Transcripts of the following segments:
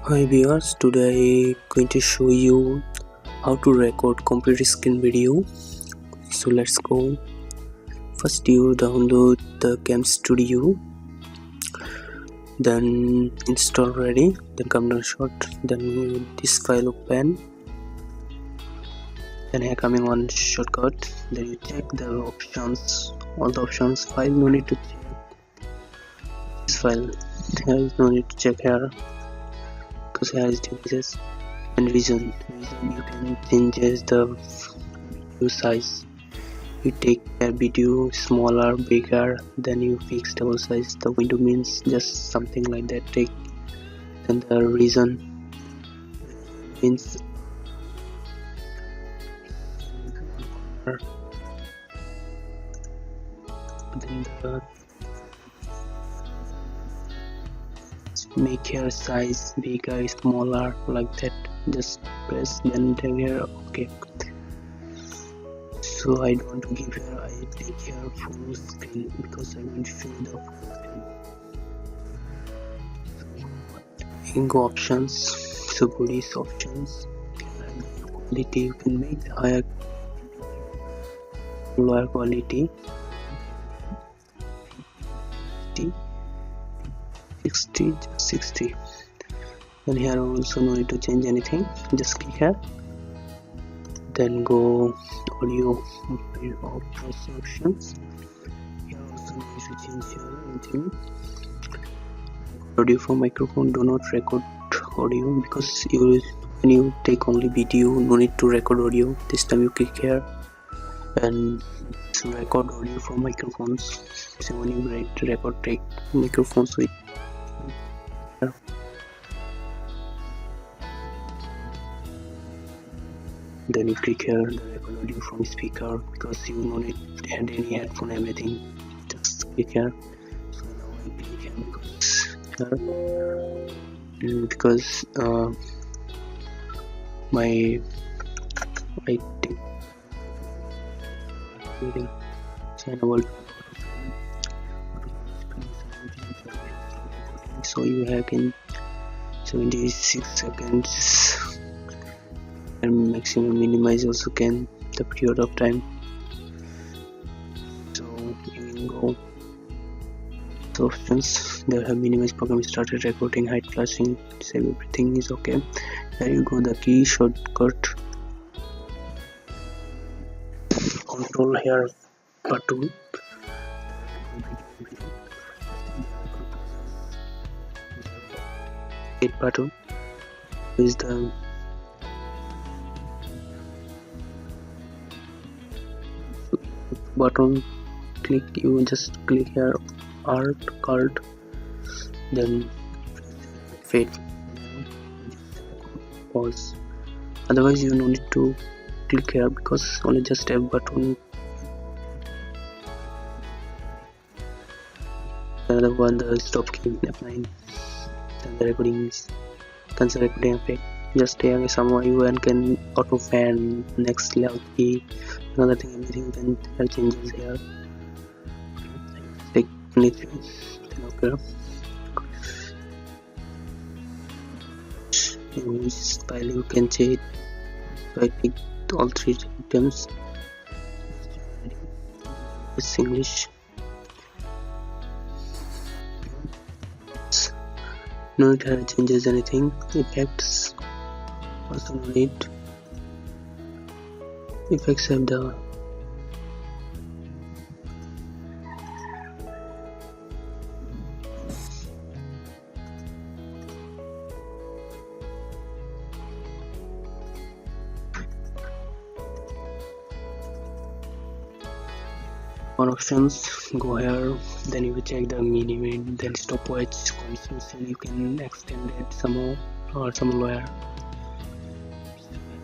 Hi viewers, today I'm going to show you how to record computer screen video. So let's go. First you download the CamStudio, then install ready, then come down short, then this file open, then here coming one shortcut, then you check the options, all the options. File no need to check this file, there is no need to check here because here is devices. And region you can change the video size. You take a video smaller, bigger, then you fix double size. The window means just something like that. Take then the region means then the make your size bigger, smaller, like that. Just press then here. Okay, so I don't want to give here, I take here full screen because I want to show the full screen. Go options, so police options, quality you can make the higher, lower quality, 60. And here also no need to change anything, just click here, then go audio options. Here also no need to change here anything. Audio from microphone, do not record audio because when you take only video, no need to record audio. This time you click here and record audio from microphones. So when you record, take microphones with here. Then you click here the record audio from speaker because you no need to add any headphone, everything. Just click here. So now I click here because my I think channel, so you have in 76 seconds, and maximum minimize also can the period of time. So you can go to options, there have minimize program started recording, hide flashing, save, everything is okay. There you go, the key shortcut, control here button, hit button is the button. Click, you just click here art card, then fade, pause. Otherwise you don't need to click here because only just a button. Another one, the stop key F9, then the recording is cancel recording effect. Just take some you and can auto fan, next level key, another thing, everything can have changes here. Take anything, then okay. In this file you can change. So I picked all three items. It's English. No need to changes anything. Effects also no need. Effects have the on options, go here, then you will check the minimum, then stopwatch consistency, you can extend it somehow or some lower.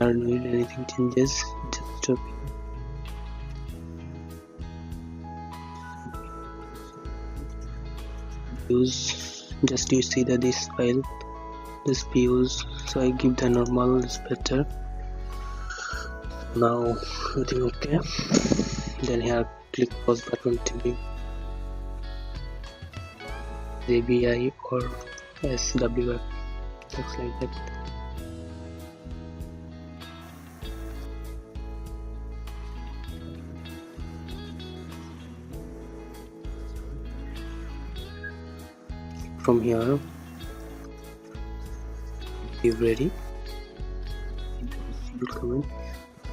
I don't need anything changes, just stop. Use just you see that this file, this views, so I give the normal is better. Now everything okay, then here click pause button to be ABI or SWF, looks like that. From here, be ready. Comment.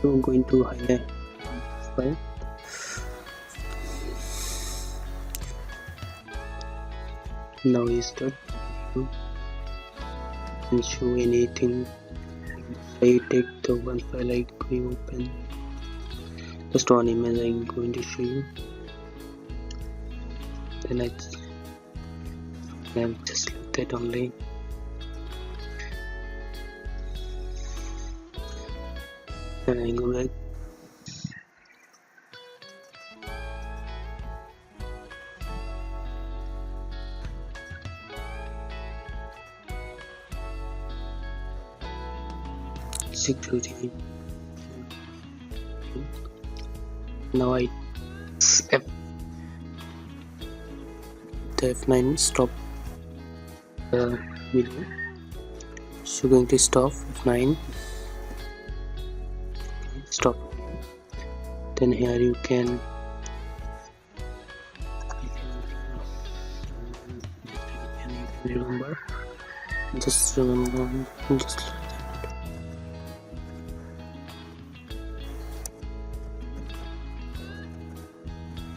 So I'm going to highlight this file. Now we start and show anything. I take the one file I open. Just one image I'm going to show you. Then I just like that only. And I go back. Security. Now I F9 stop the video. So going to stop F9. Stop. Then here you can remember. Just remember. Just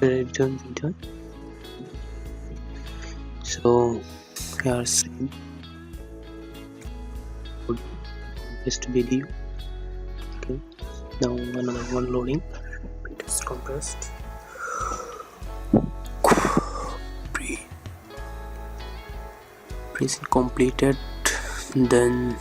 return. So here same just video. Okay, now another one loading. It is compressed. Press completed. Then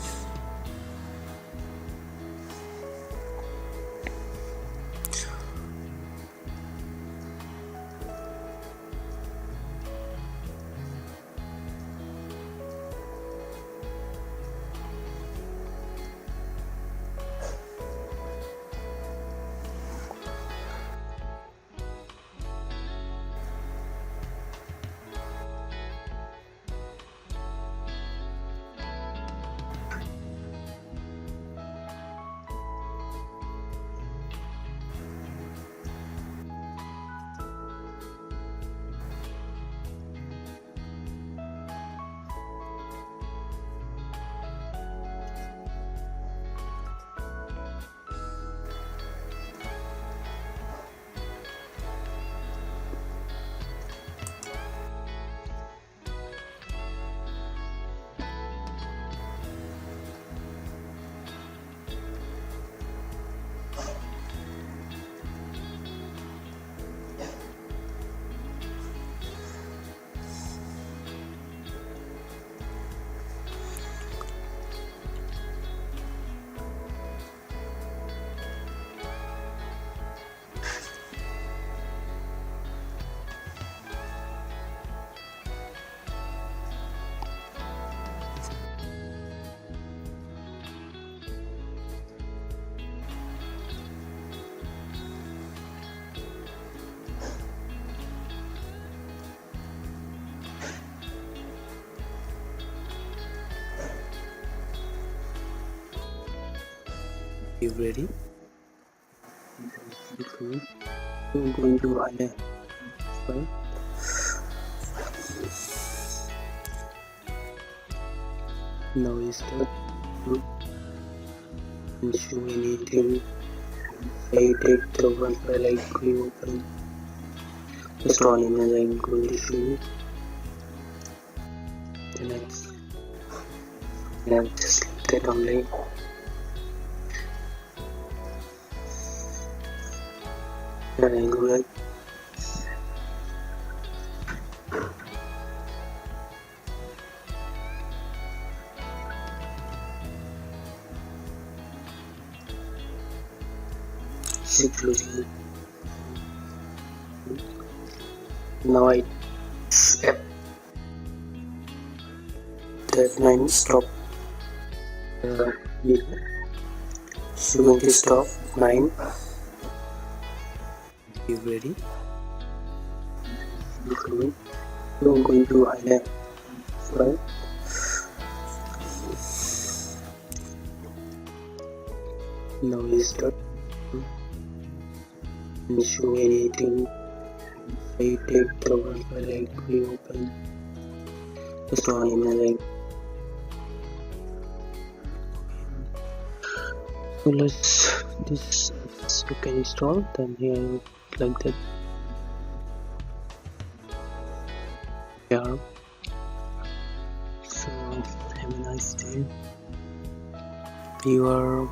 you ready? I'm going to highlight file. Now we start and show anything. I take the one file I open. Just one image I'm going to show you. Then I just like that only. And I go back. Security. Now I F9 stop the video. So going to stop 9. You ready? So I'm going to highlight file. Now we start. And show anything. I take the one file I reopen. Just one email. So let's this you can install. Then here like that. Yeah. So have a nice day. You are